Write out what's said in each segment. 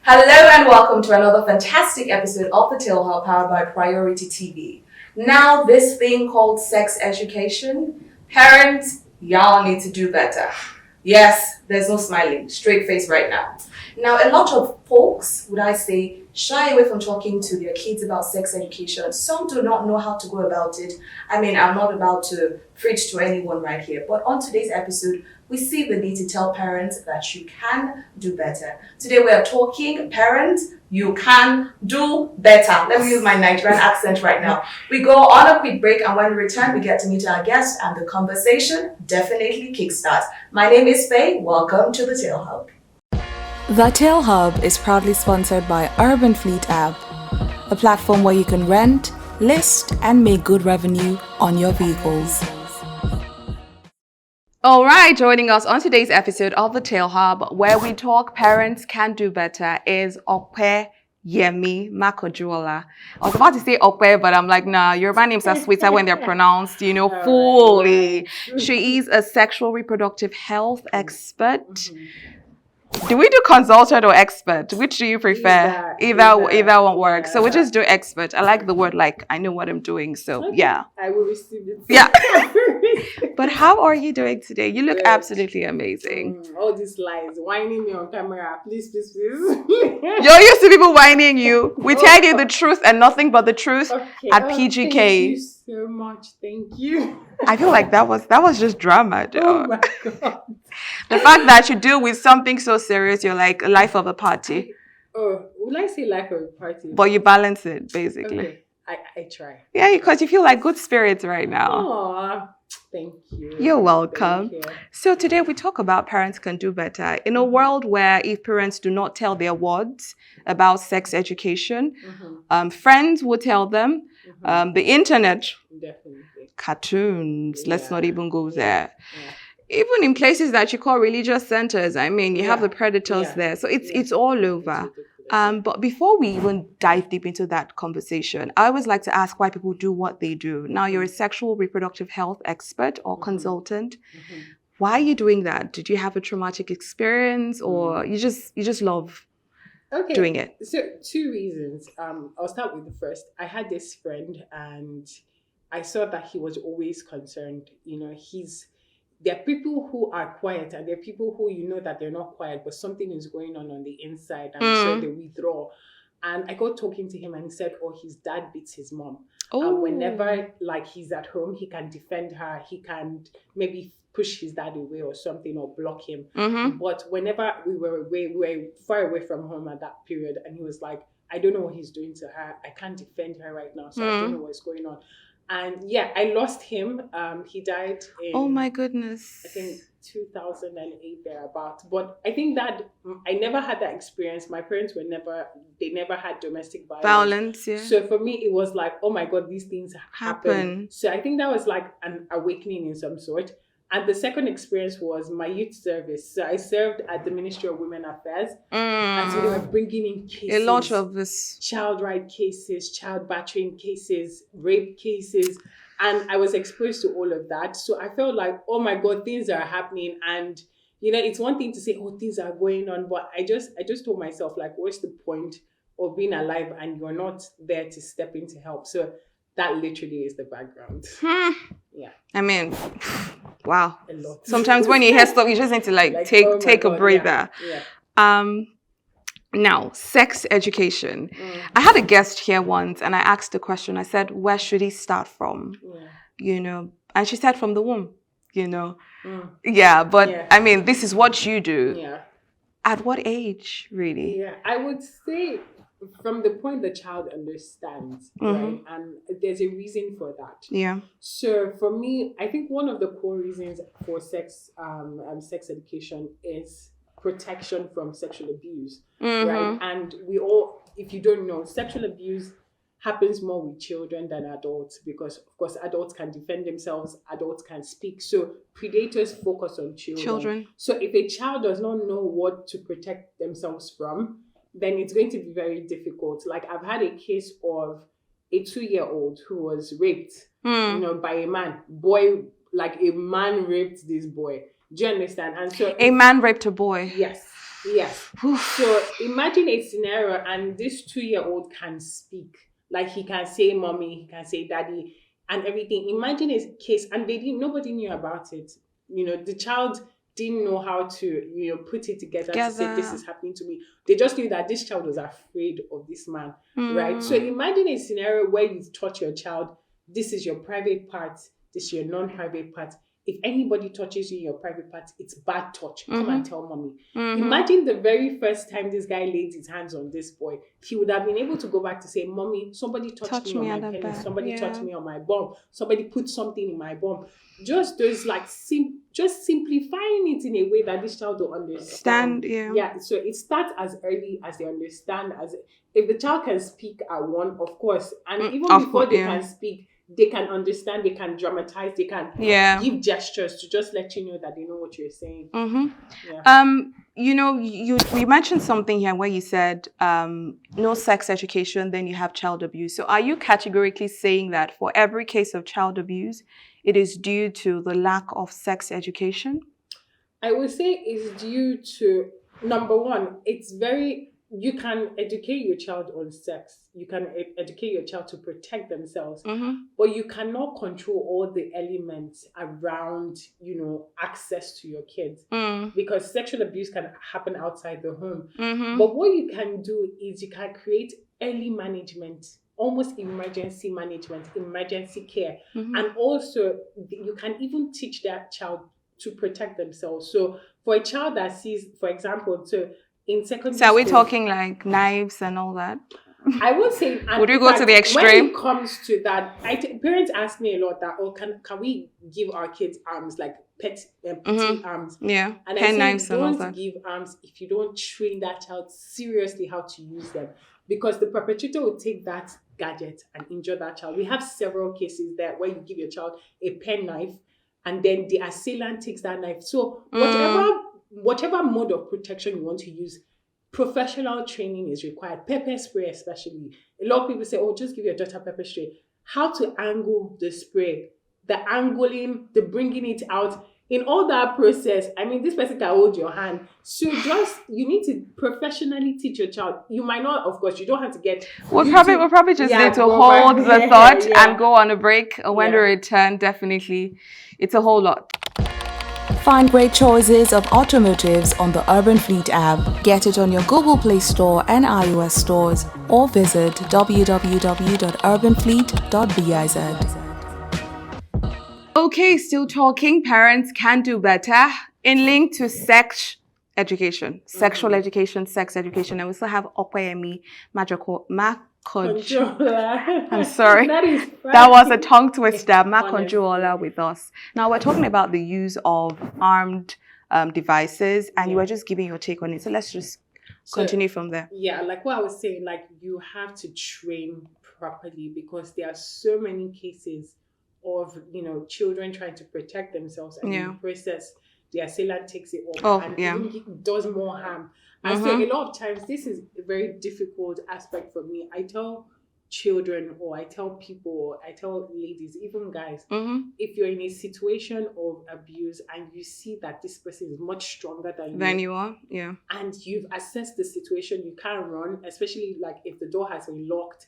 Hello and welcome to another fantastic episode of the Tale Hub powered by Priority TV. Now, this thing called sex education, parents, y'all need to do better. Yes, there's no smiling, straight face right now. Now, a lot of folks, would I say, shy away from talking to their kids about sex education. Some do not know how to go about it. I mean, I'm not about to preach to anyone right here, but on today's episode, we see the need to tell parents that you can do better. Today we are talking, parents, you can do better. Let me use my Nigerian accent right now. We go on a quick break, and when we return, we get to meet our guest, and the conversation definitely kickstarts. My name is Faye. Welcome to the Tale Hub. The Tale Hub is proudly sponsored by Urban Fleet app, a platform where you can rent, list, and make good revenue on your vehicles. All right, joining us on today's episode of the Tale Hub, where we talk parents can do better, is Opeyemi Makanjuola. I was about to say Ope, but I'm like, nah, Yoruba names are sweeter when they're pronounced, fully. She is a sexual reproductive health expert. Do we do consultant or expert? Which do you prefer? Either one works. So we just do expert. I like the word, like I know what I'm doing. So okay. yeah. I will receive it. Yeah. But how are you doing today? You look absolutely amazing. All these lies, whining me on camera. Please. You're used to people whining you. We tell you the truth and nothing but the truth at PGK. Thank you so much. Thank you. I feel like that was just drama, though. Oh my God. The fact that you deal with something so serious, you're like life of a party. Oh, would I say life of a party? But you balance it, basically. Okay. I try. Yeah, because you feel like good spirits right now. Aw, thank you. You're welcome. Thank you. So today we talk about parents can do better. In a world where if parents do not tell their wards about sex education, friends will tell them, the internet, Definitely. cartoons, let's not even go there. Yeah. Even in places that you call religious centers, I mean, you have the predators there. So it's all over. But before we even dive deep into that conversation, I always like to ask why people do what they do. Now, you're a sexual reproductive health expert or consultant. Why are you doing that? Did you have a traumatic experience, or you just love doing it? So 2 reasons. I'll start with the first. I had this friend, and I saw that he was always concerned. There are people who are quiet, and there are people who that they're not quiet, but something is going on the inside, and so they withdraw. And I got talking to him, and he said, his dad beats his mom. And whenever he's at home, he can defend her. He can maybe push his dad away or something, or block him. But whenever we were far away from home at that period, and he was like, I don't know what he's doing to her. I can't defend her right now, so I don't know what's going on. And I lost him. He died in, oh my goodness, I think 2008 thereabout. But I think that I never had that experience. My parents they never had domestic violence. Yeah. So for me, it was like, oh my God, these things happen. So I think that was like an awakening in some sort. And the second experience was my youth service. So I served at the Ministry of Women Affairs. And so they were bringing in cases. A lot of this. Child right cases, child battering cases, rape cases. And I was exposed to all of that. So I felt like, oh my God, things are happening. And, it's one thing to say, things are going on. But I just told myself, like, what's the point of being alive and you're not there to step in to help? So that literally is the background. Yeah. I mean, wow. A lot. Sometimes when you hear stuff, you just need to take a breather. Yeah. Now, sex education. I had a guest here once, and I asked the question. I said, where should he start from? And she said from the womb, Yeah, but I mean, this is what you do. Yeah. At what age, really? Yeah, I would say from the point the child understands, right? And there's a reason for that. Yeah. So for me, I think one of the core reasons for sex education is protection from sexual abuse, right? And we all, if you don't know, sexual abuse happens more with children than adults, because of course adults can defend themselves, adults can speak. So predators focus on children. So if a child does not know what to protect themselves from, then it's going to be very difficult. Like I've had a case of a 2-year-old who was raped, by a man. Like a man raped this boy. Do you understand? And so a man raped a boy. Yes. Yes. So imagine a scenario, and this 2-year-old can speak. Like he can say mommy, he can say daddy, and everything. Imagine a case, and nobody knew about it. The child didn't know how to, put it together to say this is happening to me. They just knew that this child was afraid of this man, right? So imagine a scenario where you've taught your child, this is your private part, this is your non-private part. If anybody touches you in your private part, it's bad touch. Come and tell mommy. Imagine the very first time this guy laid his hands on this boy, he would have been able to go back to say, mommy, somebody touched me on my penis, somebody touched me on my bum, somebody put something in my bum. Just those just simplifying it in a way that this child will understand. Yeah. So it starts as early as they understand. As if the child can speak at 1, of course, and even before they can speak, they can understand, they can dramatize, they can give gestures to just let you know that they know what you're saying. You mentioned something here where you said no sex education, then you have child abuse. So are you categorically saying that for every case of child abuse, it is due to the lack of sex education? I would say it's due to, number one, you can educate your child on sex. You can educate your child to protect themselves, but you cannot control all the elements around, access to your kids, because sexual abuse can happen outside the home. But what you can do is you can create early management, almost emergency management, emergency care, and also you can even teach that child to protect themselves. So for a child that sees, for example, in secondary So are we school, talking like knives and all that? I would say, would you go to the extreme? When it comes to that, parents ask me a lot that, can we give our kids arms, like petty arms? Yeah, and pen I say, knives and all don't that. give arms if you don't train that child seriously how to use them, because the perpetrator will take that gadget and injure that child. We have several cases there where you give your child a pen knife, and then the assailant takes that knife. So whatever mode of protection you want to use, professional training is required. Pepper spray especially. A lot of people say, just give your daughter pepper spray. How to angle the spray, the angling, the bringing it out. In all that process, this person can hold your hand. So you need to professionally teach your child. You might not, of course, you don't have to get... We'll probably just need to hold the thought and go on a break. When we return, definitely, it's a whole lot. Find great choices of automotives on the Urban Fleet app. Get it on your Google Play Store and iOS stores, or visit www.urbanfleet.biz. Okay, still talking. Parents can do better in link to sex education, sexual education, sex education. And we still have Opeyemi Makanjuola. I'm sorry. That was a tongue twister. Makanjuola with us. Now we're talking about the use of armed devices, and you were just giving your take on it. So let's just continue from there. Yeah, like what I was saying, like you have to train properly, because there are so many cases of children trying to protect themselves, and in the process the assailant takes it off and even does more harm. And so a lot of times this is a very difficult aspect for me. I tell children, or I tell people, or I tell ladies, even guys, if you're in a situation of abuse and you see that this person is much stronger than you are, and you've assessed the situation, you can't run, especially like if the door has been locked,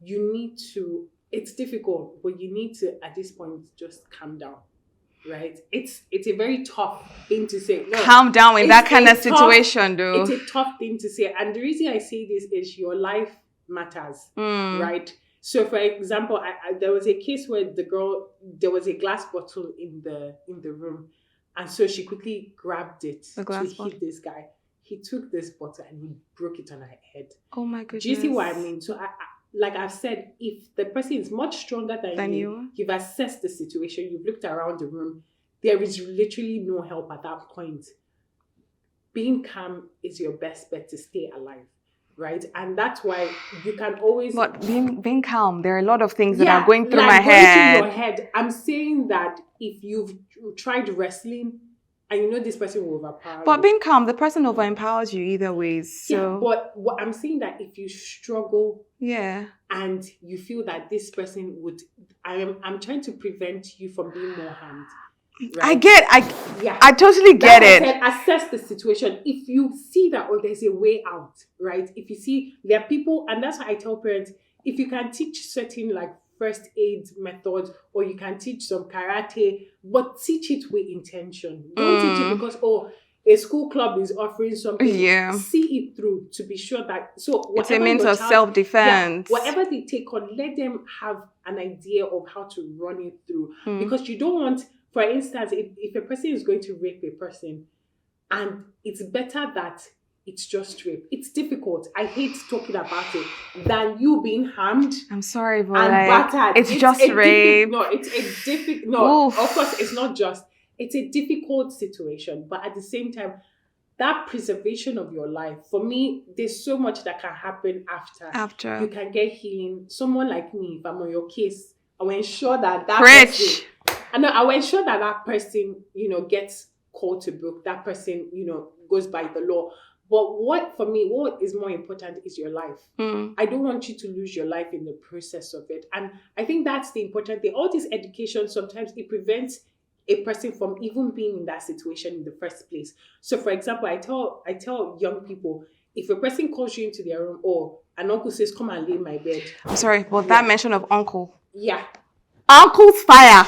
you need to... It's difficult, but you need to, at this point, just calm down, right? It's a very tough thing to say. No, calm down in that kind of situation, though. It's a tough thing to say. And the reason I say this is your life matters, right? So, for example, there was a case where there was a glass bottle in the room. And so she quickly grabbed it to hit this guy. He took this bottle and he broke it on her head. Oh, my goodness. Do you see what I mean? So, like I've said, if the person is much stronger than you, you've assessed the situation, you've looked around the room, there is literally no help at that point. Being calm is your best bet to stay alive, right? And that's why you can always... But being calm, there are a lot of things that are going through my head. Through your head. I'm saying that if you've tried wrestling, and this person will overpower you. But being calm, the person overempowers you either way. So. Yeah, but what I'm saying that if you struggle, and you feel that this person would, I'm trying to prevent you from being more harmed. I Yeah. I totally get That's it. why I said assess the situation. If you see that, oh, there's a way out, right? If you see there are people, and that's why I tell parents, if you can teach certain like first aid methods, or you can teach some karate, but teach it with intention. Don't teach it because, oh, a school club is offering something. Yeah. See it through to be sure that, so It's a whatever means your of child- self-defense. yeah, whatever they take on, let them have an idea of how to run it through. Because you don't want, for instance, if a person is going to rape a person, and it's better that it's just rape. It's difficult. I hate talking about it than you being harmed. I'm sorry, but and like, battered. it's just rape. No, it's a difficult. No, Oof. of course, it's not just. It's a difficult situation, but at the same time, that preservation of your life, for me, there's so much that can happen after. You can get healing. Someone like me, if I'm on your case, I will ensure that person, I will ensure that person, gets called to book. That person, goes by the law. But what is more important is your life. I don't want you to lose your life in the process of it. And I think that's the important thing. All this education, sometimes it prevents a person from even being in that situation in the first place. So, for example, I tell young people, if a person calls you into their room, or an uncle says, "Come and lay in my bed." I'm sorry, but that mention of uncle. Yeah. Uncle's fire.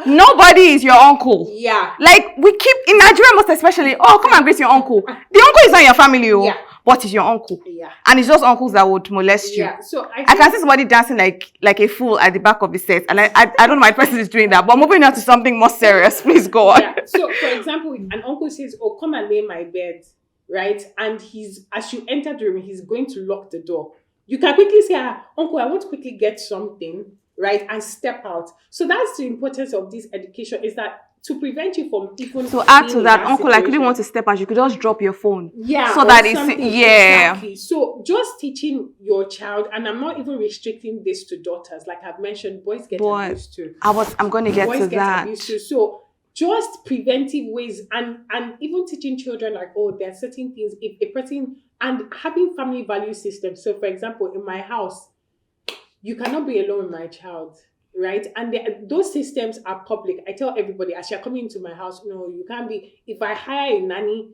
Nobody is your uncle. Yeah. Like, we keep, in Nigeria most especially, oh, come and greet your uncle. The uncle is not your family, oh. Yeah. But it's your uncle. Yeah. And it's just uncles that would molest you. Yeah. So I can see somebody dancing like a fool at the back of the set. And I don't know my person is doing that. But moving on to something more serious, please go on. Yeah. So, for example, if an uncle says, "Oh, come and lay in my bed," right? And as you enter the room, he's going to lock the door. You can quickly say, "Uncle, I want to quickly get something," right? And step out. So that's the importance of this education, is that to prevent you from even. So add to being in that, uncle, I couldn't situation. want to step out. You could just drop your phone. Yeah. So or that it's, something. yeah. Exactly. So just teaching your child, and I'm not even restricting this to daughters. Like I've mentioned, boys get abused too. I'm going to get Boys to get that. abused too. So just preventive ways, and even teaching children like, oh, there are certain things, if a person, and having family value systems. So for example, in my house, you cannot be alone with my child, right? And those systems are public. I tell everybody, as you're coming into my house, no, you can't be. If I hire a nanny,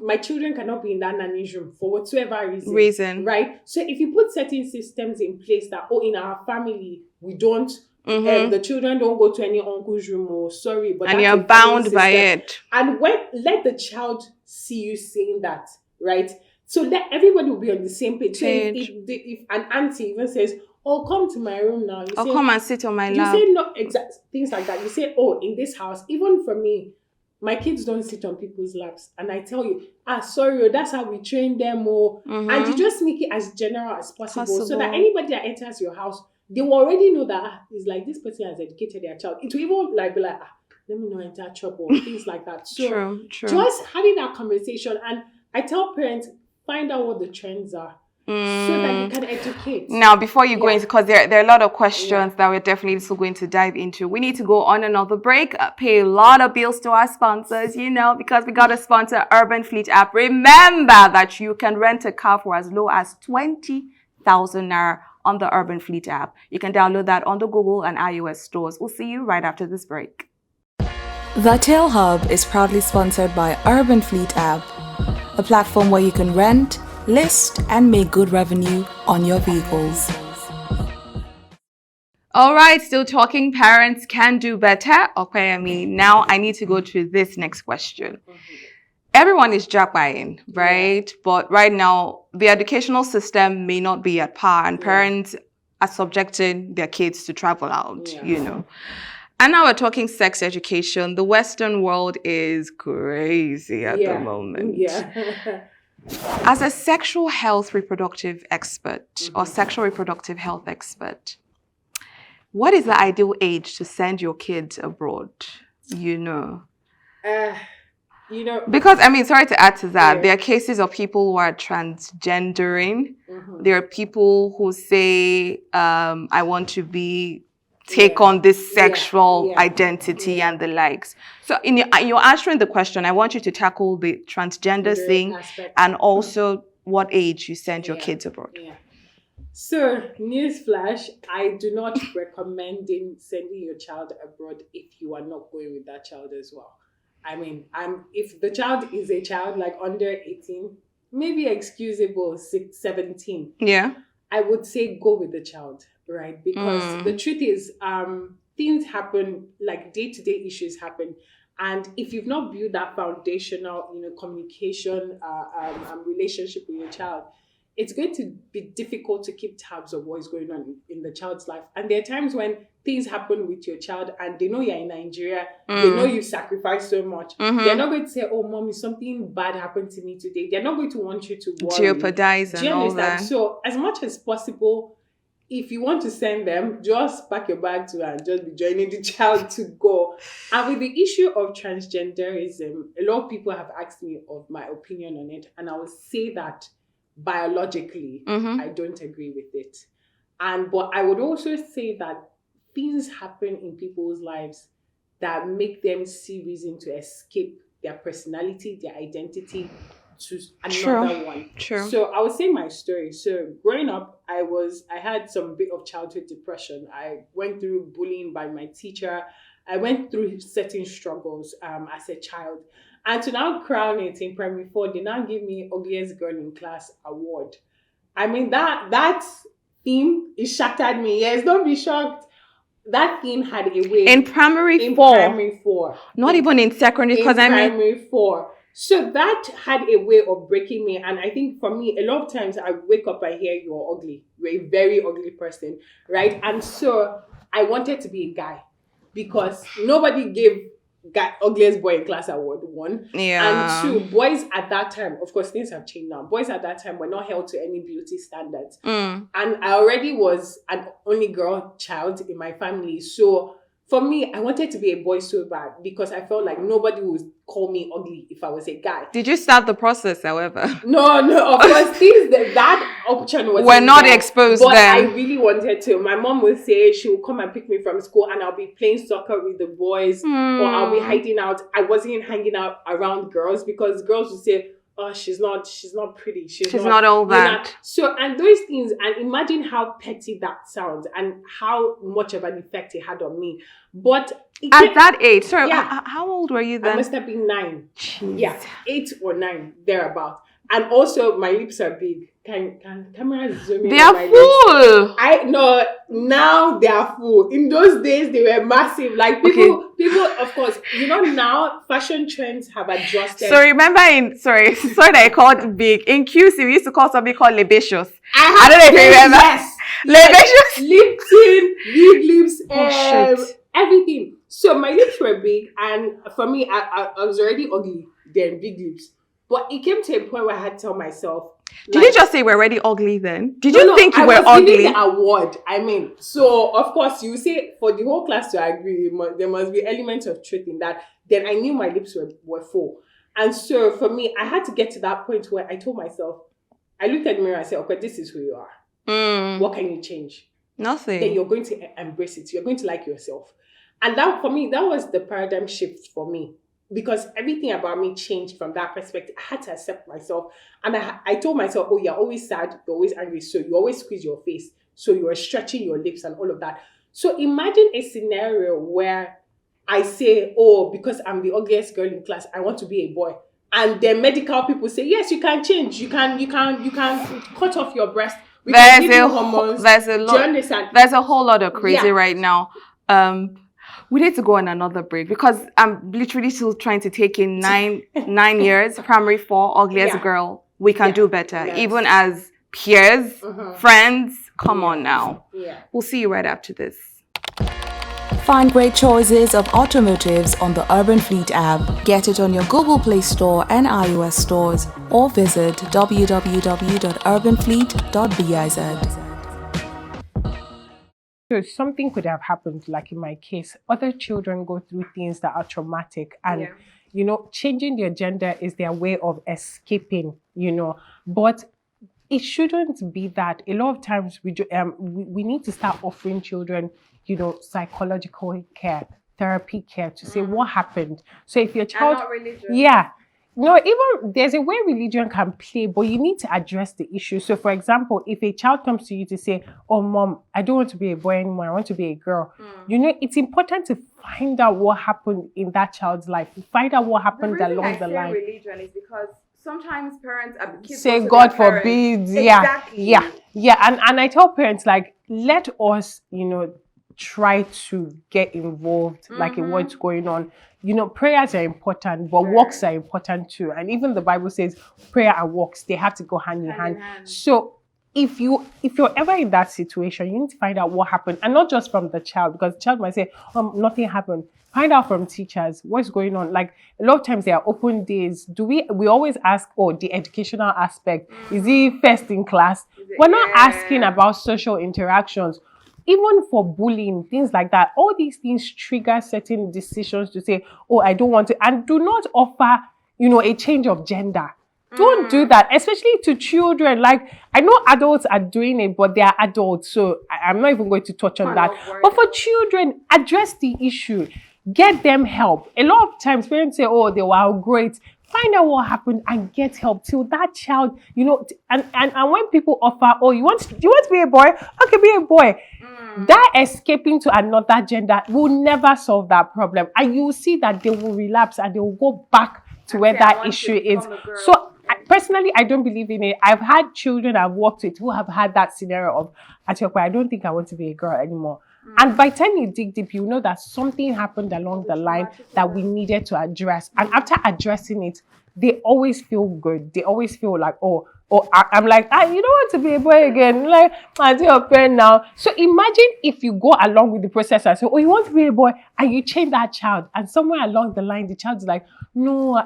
my children cannot be in that nanny's room for whatsoever reason. Right? So if you put certain systems in place that, oh, in our family, we don't, the children don't go to any uncle's room, or sorry, but and that's you're a bound family by system. it. And let the child see you saying that, right? So that everybody will be on the same page. So if an auntie even says, "Oh, come to my room now," Or come and sit on my lap. You say no, exact things like that. You say, "Oh, in this house," even for me, my kids don't sit on people's laps, and I tell you, sorry, that's how we train them, and you just make it as general as possible, so that anybody that enters your house, they will already know that it's like this person has educated their child. It will even be like, let me not enter trouble, things like that. So True. just having that conversation, and I tell parents, find out what the trends are. So that you can educate. Now, before you go into, because there are a lot of questions that we're definitely still going to dive into, we need to go on another break, pay a lot of bills to our sponsors, because we got a sponsor, Urban Fleet app. Remember that you can rent a car for as low as 20,000 naira on the Urban Fleet app. You can download that on the Google and iOS stores. We'll see you right after this break. The Tale Hub is proudly sponsored by Urban Fleet app, a platform where you can rent, list, and make good revenue on your vehicles. All right, still talking parents can do better. Opeyemi, now I need to go to this next question. Everyone is jackpying, right? But right now, the educational system may not be at par, and parents are subjecting their kids to travel out, And now we're talking sex education. The Western world is crazy at the moment. As a sexual health reproductive expert or sexual reproductive health expert, what is the ideal age to send your kids abroad? Because, sorry to add to that, there are cases of people who are transgendering. There are people who say, I want to take on this sexual identity and the likes. So in you're answering the question, I want you to tackle the transgender thing and also what age you send your kids abroad. So, newsflash, I do not recommend sending your child abroad if you are not going with that child as well. I mean, if the child is a child like under 18, maybe excusable 17, Yeah. I would say go with the child, right? Because the truth is, things happen, like day-to-day issues happen. And if you've not built that foundational, communication, relationship with your child, it's going to be difficult to keep tabs of what is going on in the child's life. And there are times when things happen with your child and they know you're in Nigeria, they know you sacrificed so much. They're not going to say, oh, mommy, something bad happened to me today. They're not going to want you to worry. Jeopardize Do you and all understand? that. So as much as possible, if you want to send them, just pack your bag too and just be joining the child to go. And with the issue of transgenderism, a lot of people have asked me of my opinion on it. And I will say that biologically, I don't agree with it. But I would also say that things happen in people's lives that make them see reason to escape their personality, their identity to another one. True. So I would say my story. So growing up, I had some bit of childhood depression. I went through bullying by my teacher. I went through certain struggles as a child. And to now crown it in primary 4, they now give me Ugliest Girl in Class award. I mean, that theme, it shattered me. Yes, don't be shocked. That theme had a way. In primary 4? Primary 4. Not even in secondary, because I mean... primary 4. So that had a way of breaking me. And I think for me, a lot of times I wake up, I hear you're ugly. You're a very ugly person, right? And so I wanted to be a guy because nobody gave Ugliest Boy in Class award, 1. Yeah. And 2, boys at that time, of course things have changed now, boys at that time were not held to any beauty standards. And I already was an only girl child in my family. So for me, I wanted to be a boy so bad because I felt like nobody would call me ugly if I was a guy. Did you start the process, however? No, of course, things that option was We're not exposed but then. I really wanted to. My mom would say she would come and pick me from school and I'll be playing soccer with the boys or I'll be hiding out. I wasn't hanging out around girls because girls would say, oh, she's not pretty. She's not all that. So, and those things, and imagine how petty that sounds and how much of an effect it had on me. But at that age, sorry, yeah, how old were you then? I must have been 9. Jeez. Yeah, 8 or 9, thereabout. And also, my lips are big. Can camera zoom in? They are full. Now they are full. In those days, they were massive. Like people, of course, now fashion trends have adjusted. So remember sorry that I called big. In QC, we used to call something called lebacious. I don't know if you remember. Yes. Lebacious. Lip tint, big lips, Shit. everything. So my lips were big, and for me, I was already ugly, then big lips. But it came to a point where I had to tell myself. Did you just say we're already ugly then? Did you think you were ugly? I was giving the award. I mean, so of course you say for the whole class to agree, there must be elements of truth in that. Then I knew my lips were full. And so for me, I had to get to that point where I told myself, I looked at the mirror and said, okay, this is who you are. What can you change? Nothing. Then you're going to embrace it. You're going to like yourself. And that, for me, that was the paradigm shift for me. Because everything about me changed from that perspective. I had to accept myself. And I told myself, oh, you're always sad, you're always angry, so you always squeeze your face. So you're stretching your lips and all of that. So imagine a scenario where I say, oh, because I'm the ugliest girl in class, I want to be a boy. And then medical people say, yes, you can change. You can cut off your breast. There's a whole lot of crazy right now. We need to go on another break because I'm literally still trying to take in 9 years, primary 4, ugliest girl. We can do better. Yes. Even as peers, friends, come on now. Yeah. We'll see you right after this. Find great choices of automotives on the Urban Fleet app. Get it on your Google Play Store and iOS stores or visit www.urbanfleet.biz. So something could have happened, like in my case. Other children go through things that are traumatic, and changing their gender is their way of escaping. But it shouldn't be that. A lot of times we need to start offering children, psychological care, therapy care to say what happened. So if your child, no, even there's a way religion can play, but you need to address the issue. So, for example, if a child comes to you to say, "Oh, mom, I don't want to be a boy anymore. I want to be a girl," it's important to find out what happened in that child's life. Find out what happened along the line. Religion is because sometimes parents kids Say, go to God their forbid. parents. Yeah, Exactly. And I tell parents, like, let us, try to get involved, like, in what's going on. Prayers are important, but works are important too. And even the Bible says prayer and works, they have to go hand in hand. So if you're ever in that situation, you need to find out what happened, and not just from the child, because the child might say, nothing happened. Find out from teachers what's going on. Like, a lot of times there are open days. We always ask, the educational aspect, is he first in class? We're not asking about social interactions. Even for bullying, things like that, all these things trigger certain decisions to say, I don't want to, and do not offer, a change of gender. Don't do that, especially to children. Like, I know adults are doing it, but they are adults, so I'm not even going to touch on that. But for children, address the issue. Get them help. A lot of times, parents say, they were great. Find out what happened and get help till that child, and when people offer, you want to be a boy? Okay, be a boy. That escaping to another gender will never solve that problem. And you will see that they will relapse and they will go back to where that issue is. So personally, I don't believe in it. I've had children I've worked with who have had that scenario of, I don't think I want to be a girl anymore. And by the time you dig deep, you know that something happened along the line that we needed to address. And after addressing it, they always feel good. They always feel like, I'm like, you don't want to be a boy again. Like, I'm your parent now. So imagine if you go along with the process and say, you want to be a boy, and you change that child. And somewhere along the line, the child's like, no,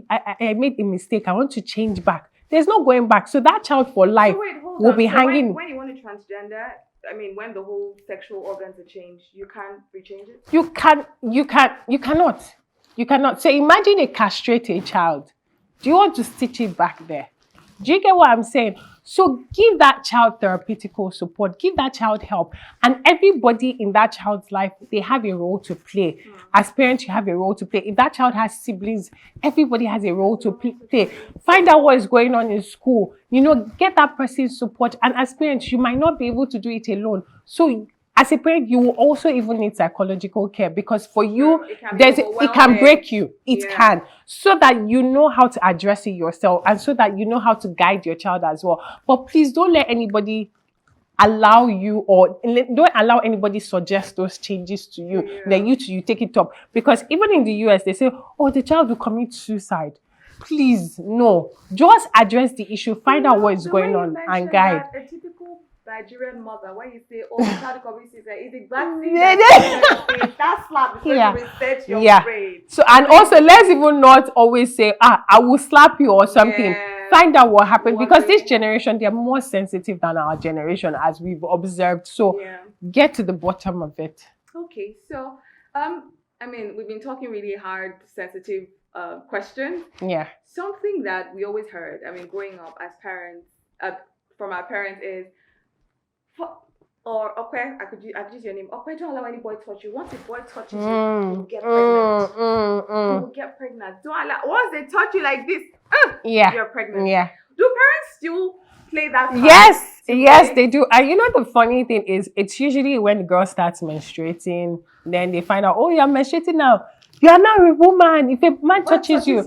I made a mistake. I want to change back. There's no going back. So that child for life will be hanging. When you want to transgender, when the whole sexual organs are changed, you can't rechange it? You cannot. So imagine a castrated child. Do you want to stitch it back there? Do you get what I'm saying? So give that child therapeutical support, give that child help. And everybody in that child's life, they have a role to play. As parents, you have a role to play. If that child has siblings, everybody has a role to play. Find out what is going on in school. Get that person's support. And as parents, you might not be able to do it alone. So as a parent, you will also even need psychological care, because for you, it can break you. It can. So that you know how to address it yourself, and so that you know how to guide your child as well. But please don't let anybody allow you, or don't allow anybody suggest those changes to you. Then you take it up. Because even in the US, they say, the child will commit suicide. Please, no. Just address the issue, find out what is going on, and guide. Nigerian mother, when you say, the child commits suicide, is exactly that slap because you reset your brain. So, and also, let's even not always say, I will slap you or something. Find out what happened, because this generation, they're more sensitive than our generation, as we've observed. So, get to the bottom of it. Okay, so, we've been talking really hard, sensitive questions. Yeah. Something that we always heard, growing up as parents, from our parents is, I could use your name. Don't allow any boy touch you. Once a boy touches you, you will get pregnant. You will get pregnant. Don't allow. Once they touch you like this, you're pregnant. Yeah. Do parents still play that card? Yes, they do. And the funny thing is, it's usually when the girl starts menstruating, then they find out, you're menstruating now. You are now a woman. If a man touches you.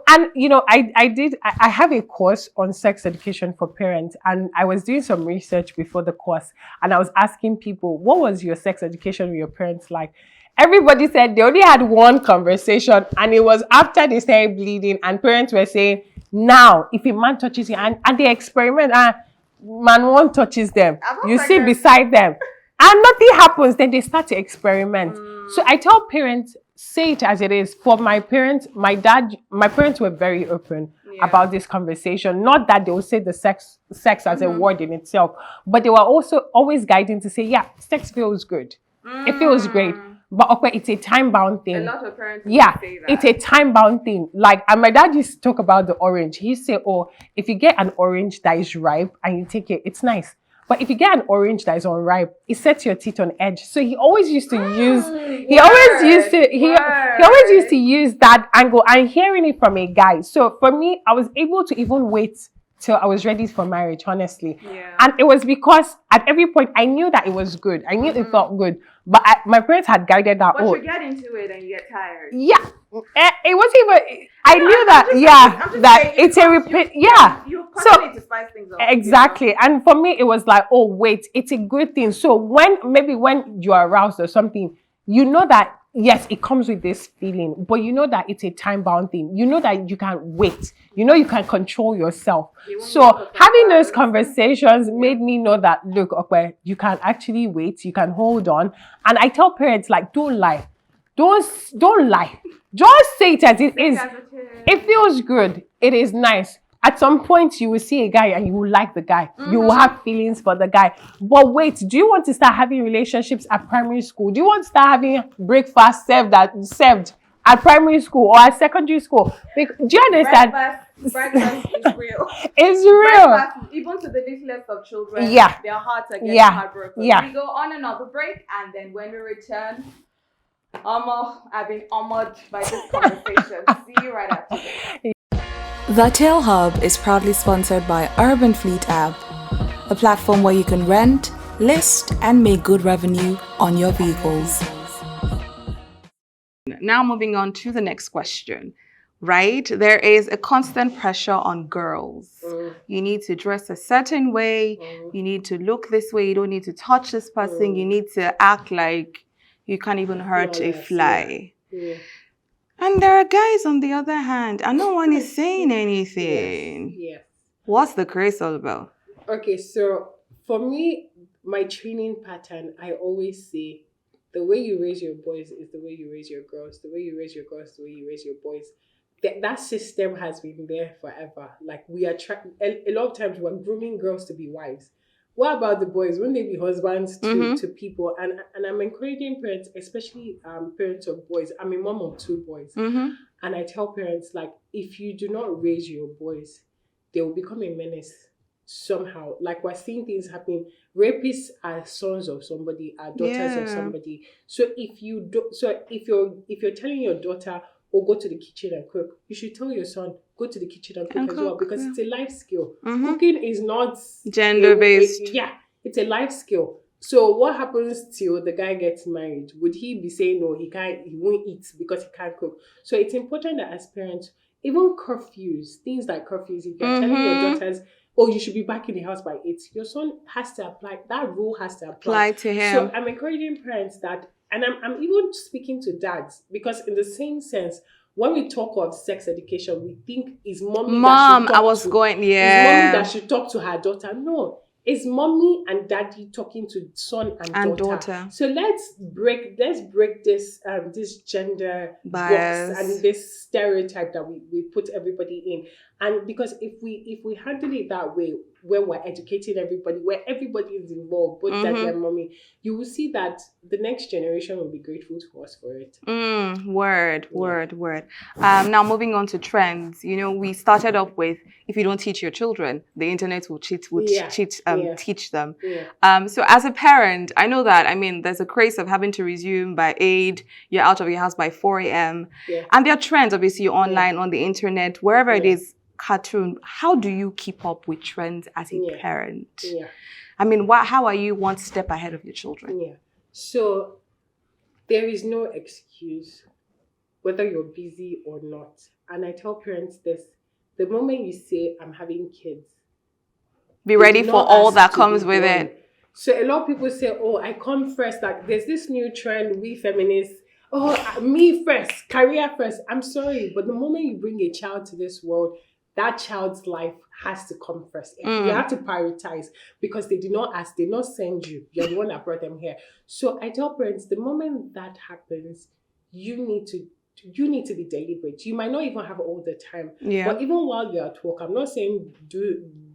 And, I have a course on sex education for parents, and I was doing some research before the course, and I was asking people, what was your sex education with your parents like? Everybody said they only had one conversation, and it was after they started bleeding, and parents were saying, now, if a man touches you, and they experiment, man one touches them, you sit beside them, and nothing happens, then they start to experiment. So I tell parents, say it as it is. For my parents, my parents were very open about this conversation. Not that they will say the sex as a word in itself, but they were also always guiding to say, sex feels good. It feels great. But it's a time-bound thing. A lot of parents say that. It's a time-bound thing. Like, and my dad used to talk about the orange. He used to say, if you get an orange that is ripe and you take it, it's nice. But if you get an orange that is unripe, it sets your teeth on edge. So he always used to use he always used to use that angle. I'm hearing it from a guy. So for me, I was able to even wait till I was ready for marriage, honestly. Yeah. And it was because at every point I knew that it was good. I knew it felt good. But my parents had guided that. But you get into it and you get tired. Yeah. It wasn't even. I knew that. It's a repeat. Yeah. You constantly to spice things up. Exactly. And for me, it was like, oh wait, it's a good thing. So when you are aroused or something, you know that. Yes, it comes with this feeling, but you know that it's a time-bound thing. You know that you can wait. You know you can control yourself. So having those conversations made me know that, look, okay, you can actually wait. You can hold on. And I tell parents, like, don't lie. Don't lie. Just say it as it is. It feels good. It is nice. At some point, you will see a guy and you will like the guy. You will have feelings for the guy. But wait, do you want to start having relationships at primary school? Do you want to start having breakfast served at primary school or at secondary school? Do you understand? Breakfast is real. It's real. Breakfast, even to the littlest of children, their hearts are getting heartbroken. We go on another break, and then when we return, I've been honored by this conversation. See you right after this. The Tale Hub is proudly sponsored by Urban Fleet app, a platform where you can rent, list, and make good revenue on your vehicles. Now moving on to the next question, right? There is a constant pressure on girls. You need to dress a certain way. You need to look this way. You don't need to touch this person. You need to act like you can't even hurt a fly. And there are guys on the other hand, and no one is saying anything. Yes. What's the craze all about? Okay, so for me, my training pattern, I always say, the way you raise your boys is the way you raise your girls. The way you raise your girls is the way you raise your boys. That system has been there forever. Like we are a lot of times we're grooming girls to be wives. What about the boys? Wouldn't they be husbands to people? And I'm encouraging parents, especially parents of boys. I'm a mom of 2 boys. And I tell parents, like, if you do not raise your boys, they will become a menace somehow. Like we're seeing things happening. Rapists are sons of somebody, are daughters of somebody. So if you're telling your daughter, or go to the kitchen and cook, you should tell your son, go to the kitchen and cook as well, because it's a life skill. Cooking is not gender-based. It's a life skill. So what happens till the guy gets married? Would he be saying, no, he won't eat because he can't cook? So it's important that as parents, even curfews, things like curfews, if you're telling your daughters, oh, you should be back in the house by 8, your son has to apply, that rule has to apply to him. So I'm encouraging parents that, and I'm even speaking to dads, because in the same sense, when we talk of sex education, we think it's mommy that should talk to her daughter. No, it's mommy and daddy talking to son and daughter. So let's break this gender bias box and this stereotype that we put everybody in. And because if we handle it that way, where we're educating everybody, where everybody is involved, both daddy and mommy, you will see that the next generation will be grateful to us for it. Word. Now moving on to trends. You know, we started off with, if you don't teach your children, the internet will teach them. So as a parent, I know that, there's a craze of having to resume by 8, you're out of your house by 4 a.m. And there are trends, obviously, online, on the internet, wherever it is, cartoon. How do you keep up with trends as a parent? How are you one step ahead of your children? So there is no excuse whether you're busy or not. And I tell parents this, the moment you say, I'm having kids, be ready for all that comes with it. So a lot of people say, oh, I come first. Like there's this new trend, we feminists, me first, career first. I'm sorry, but the moment you bring a child to this world, that child's life has to come first. You have to prioritize, because they did not ask, they did not send you. You're the one that brought them here. So I tell parents, the moment that happens, you need to be deliberate. You might not even have all the time. But even while you're at work, I'm not saying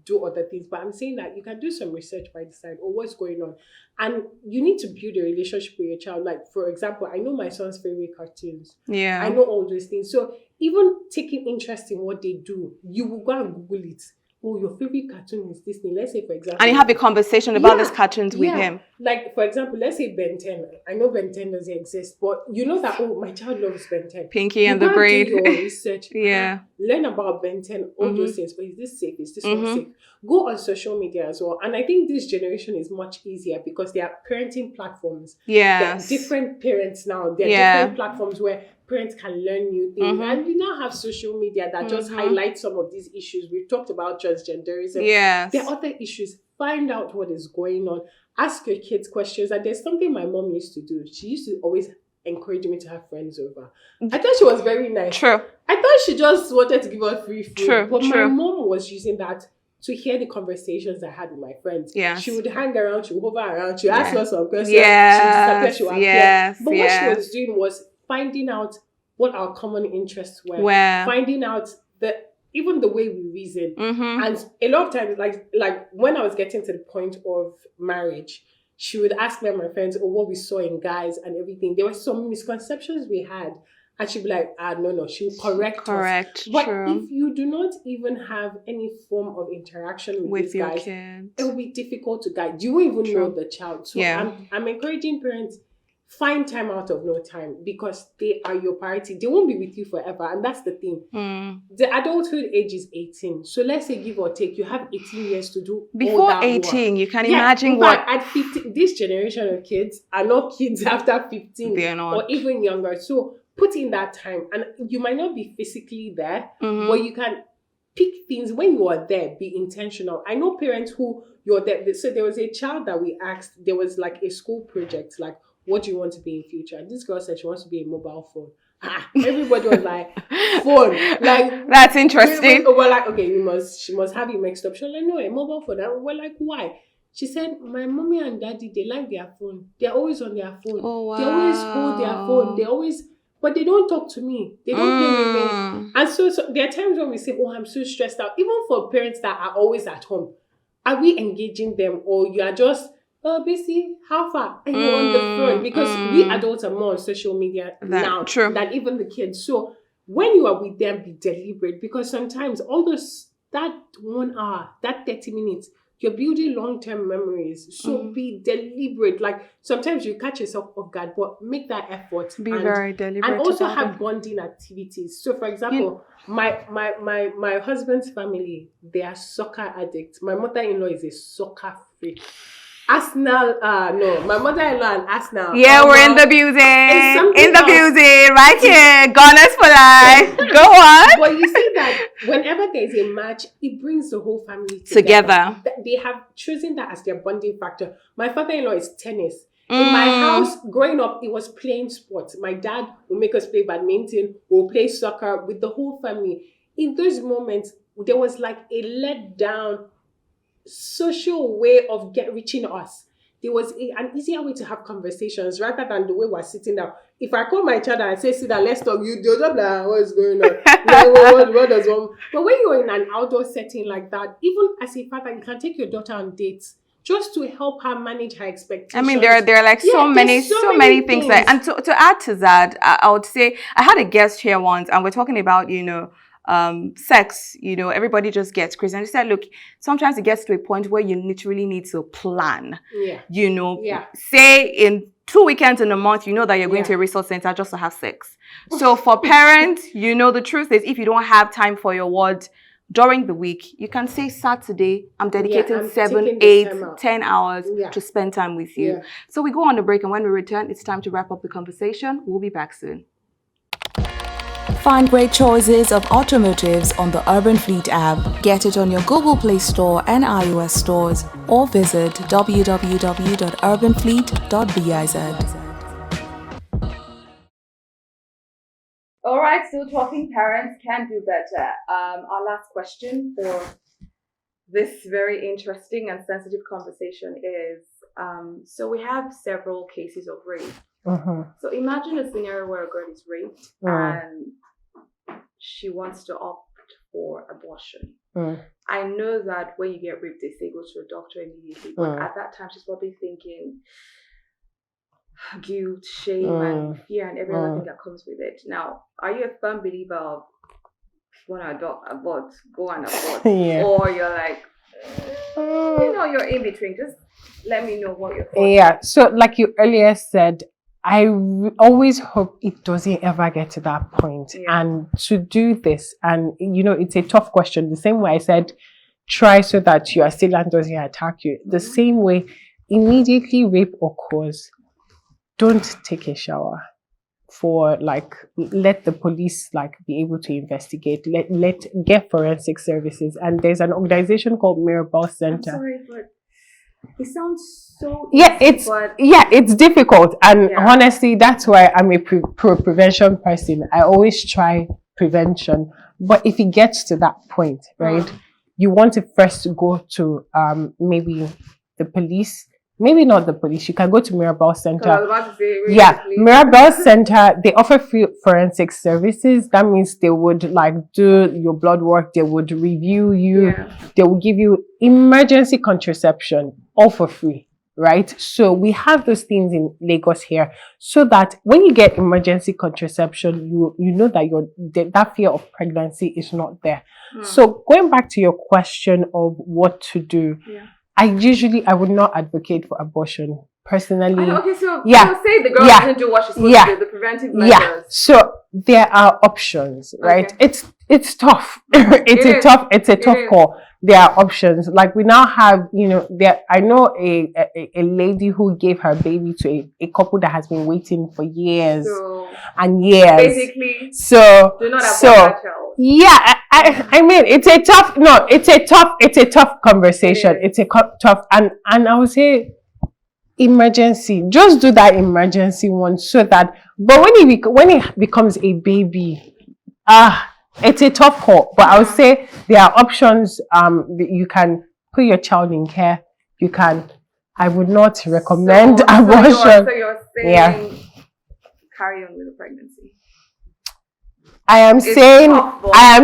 do other things, but I'm saying that you can do some research by the side, or what's going on. And you need to build a relationship with your child. Like, for example, I know my son's favorite cartoons. I know all those things. So even taking interest in what they do, you will go and Google it. oh, your favorite cartoon is Disney. Let's say, for example, And you have a conversation about Yeah, these cartoons with yeah. him. Like, for example, let's say Ben 10. I know Ben 10 doesn't exist, but you know that, oh, my child loves Ben 10. Pinky You and the go Braid. do your research. Yeah. Learn about Ben 10, all those things. But is this safe? Is this not safe? Go on social media as well. And I think this generation is much easier because there are parenting platforms. Yes. There are different parents now. There are different platforms where parents can learn new things. And we now have social media that just highlight some of these issues. We've talked about transgenderism. Yes. There are other issues. Find out what is going on. Ask your kids questions. And there's something my mom used to do. She used to always encourage me to have friends over. I thought she was very nice. True. I thought she just wanted to give us free food. True, But true. my mom was using that to hear the conversations I had with my friends. Yes. She would hang around, she would hover around, she would ask us some questions, Yes, she would disappear, she would appear. yes, But what yes. she was doing was finding out what our common interests were. Where? Finding out even the way we reason. Mm-hmm. And a lot of times, like when I was getting to the point of marriage, she would ask me and my friends, oh, what we saw in guys and everything. There were some misconceptions we had. And she'd be like, no. She would correct us. Correct. But True. if you do not even have any form of interaction with these your guys, kids. it will be difficult to guide. You won't even know the child. So Yeah. I'm encouraging parents, find time out of no time because they are your priority. They won't be with you forever. And that's the thing. The adulthood age is 18. So let's say give or take, you have 18 years to do all Before that 18, work. you can Yeah, imagine in what... fact, at 15, this generation of kids are not kids after 15 They're not. or even younger. So put in that time, and you might not be physically there, but you can pick things when you are there. Be intentional. I know parents who you're there. So there was a child that we asked. There was like a school project, like, what do you want to be in future? And this girl said she wants to be a mobile phone. Everybody was like, phone. Like, that's interesting. We're like, okay, she must have you mixed up. She was like, no, a mobile phone. And we're like, why? She said, my mommy and daddy, they like their phone. They're always on their phone. Oh, wow. They always hold their phone. But they don't talk to me. They don't play with me. And so there are times when we say, oh, I'm so stressed out. Even for parents that are always at home, are we engaging them? Or you are just, oh, busy, how far? And you're on the phone. Because we adults are more on social media now than even the kids. So when you are with them, be deliberate. Because sometimes that 1 hour, that 30 minutes, you're building long-term memories. So be deliberate. Like sometimes you catch yourself off guard, but make that effort. Be very deliberate. And also about have it. bonding activities. So for example, my husband's family, they are soccer addicts. My mother-in-law is a soccer freak. Arsenal, no, my mother-in-law and Arsenal. Yeah, we're in the building. Right here. Gunners for life. Go on. But you see that whenever there's a match, it brings the whole family together. They have chosen that as their bonding factor. My father-in-law is tennis. In my house, growing up, it was playing sports. My dad would make us play badminton, we'll play soccer with the whole family. In those moments, there was like a let down social way of reaching us. There was an easier way to have conversations rather than the way we're sitting down. If I call my child and I say, sit down, let's talk, they'll just like, what is going on? what does one? But when you're in an outdoor setting like that, even as a father, you can take your daughter on dates just to help her manage her expectations. I mean, there are like so many things. And to add to that, I would say, I had a guest here once and we're talking about, sex, everybody just gets crazy. And they said, look, sometimes it gets to a point where you literally need to plan. Say in 2 weekends in a month, you know that you're going to a resource center just to have sex. So for parents, the truth is if you don't have time for your ward during the week, you can say Saturday, I'm dedicating 7, 8, 10 hours to spend time with you. So we go on the break, and when we return, it's time to wrap up the conversation. We'll be back soon. Find great choices of automotives on the Urban Fleet app. Get it on your Google Play Store and iOS stores, or visit www.urbanfleet.biz. All right, still talking parents can do better. Our last question for this very interesting and sensitive conversation is, so we have several cases of rape. So imagine a scenario where a girl is raped and she wants to opt for abortion. I know that when you get raped, they say go to a doctor immediately. But at that time, she's probably thinking guilt, shame, and fear, and every other thing that comes with it. Now, are you a firm believer of want to abort, go and abort. Yeah. Or you're like, you're in between. Just let me know what you're Yeah. So, like you earlier said, I always hope it doesn't ever get to that point. Yeah. And to do this, and it's a tough question. The same way I said, try so that your assailant doesn't attack you. The same way, immediately rape occurs, don't take a shower. Let the police be able to investigate. Let get forensic services. And there's an organization called Mirabel Center. I'm sorry, but it sounds so it's difficult, and honestly, that's why I'm a prevention person. I always try prevention, but if it gets to that point, right, you want to first go to maybe the police. Maybe not the police. You can go to Mirabel Center. I was about to say, really, Mirabel Center, they offer free forensic services. That means they would do your blood work. They would review you. Yeah. They will give you emergency contraception, all for free, right? So we have those things in Lagos here, so that when you get emergency contraception, you know that that fear of pregnancy is not there. So going back to your question of what to do. Yeah. I would not advocate for abortion personally. Okay, so say the girl doesn't do what she's supposed to do, the preventive measures. Yeah, so there are options, right? Okay. It's tough. It's a tough call. There are options. Like we now have, I know a lady who gave her baby to a couple that has been waiting for years and years. Basically, do not abort that child. Yeah, I mean, it's a tough conversation. It's a tough, and I would say emergency. Just do that emergency one, so that. But when it becomes a baby, it's a tough call. But I would say there are options. You can put your child in care. You can. I would not recommend abortion. So you're saying carry on with the pregnancy. I am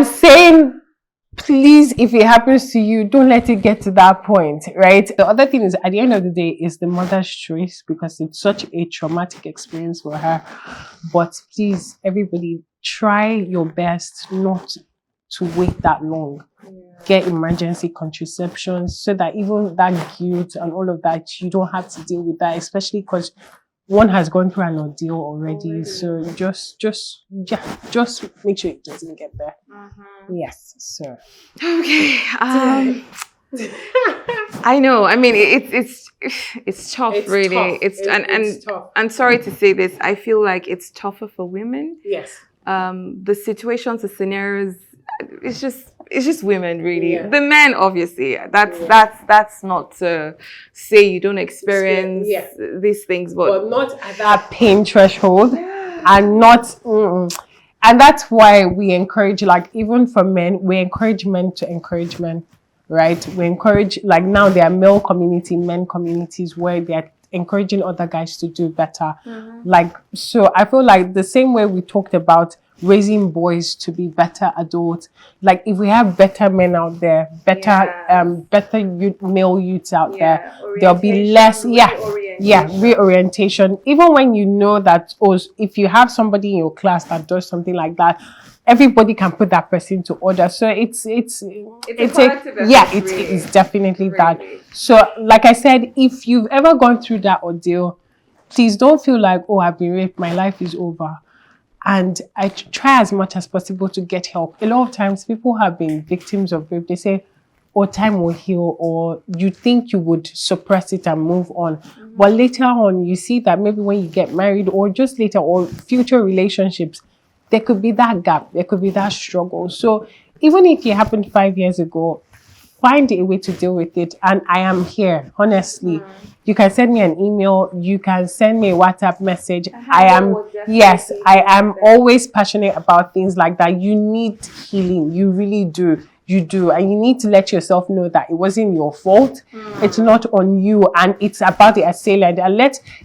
saying, please, if it happens to you, don't let it get to that point, right? The other thing is, at the end of the day, is the mother's choice, because it's such a traumatic experience for her. But please, everybody, try your best not to wait that long. Get emergency contraception, so that even that guilt and all of that, you don't have to deal with that, especially because one has gone through an ordeal already. So just make sure it doesn't get there. Yes, sir. Okay. I know. I mean, it's tough, really. Tough. It's tough. I'm sorry to say this. I feel like it's tougher for women. Yes. The situations, the scenarios, it's just women, really. Yeah. The men, obviously, that's not to say you don't experience these things, but not at that pain threshold, and not. And that's why we encourage, even for men, we encourage men to encourage men, right? We encourage, now there are men communities where they're encouraging other guys to do better. So I feel like the same way we talked about raising boys to be better adults, if we have better men out there, better male youths out there, there'll be less reorientation. Even when you know that, if you have somebody in your class that does something like that, everybody can put that person to order. So it's definitely really that. So like I said, if you've ever gone through that ordeal, please don't feel like, I've been raped, my life is over. And I try as much as possible to get help. A lot of times people have been victims of rape. They say, time will heal, or you think you would suppress it and move on. But later on, you see that maybe when you get married, or just later, or future relationships, there could be that gap. There could be that struggle. So even if it happened 5 years ago, find a way to deal with it. And I am here, honestly. You can send me an email. You can send me a WhatsApp message. I am always passionate about things like that. You need healing. You really do. You do. And you need to let yourself know that it wasn't your fault. It's not on you. And it's about the assailant. And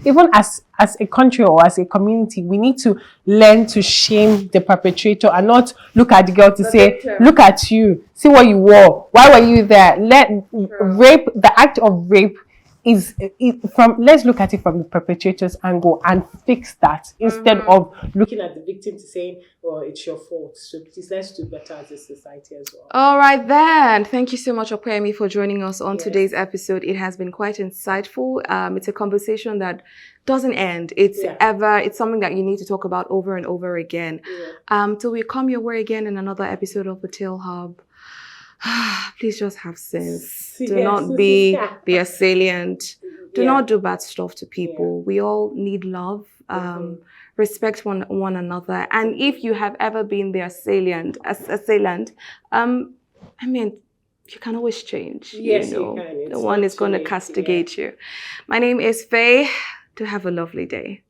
even as a country or as a community, we need to learn to shame the perpetrator and not look at the girl to say, look at you, see what you wore, why were you there? The act of rape let's look at it from the perpetrator's angle and fix that instead of looking at the victim to saying, oh, it's your fault. So please, let's do better as a society as well. All right then. Thank you so much, Opeyemi, for joining us on today's episode. It has been quite insightful. It's a conversation that doesn't end. It's something that you need to talk about over and over again. Till we come your way again in another episode of the Tale Hub. Please just have sense. Do not be the assailant. Do not do bad stuff to people. We all need love, respect one another. And if you have ever been the assailant, I mean, you can always change. Yes, you know, you can. no one is going to castigate you. My name is Faye. Do have a lovely day.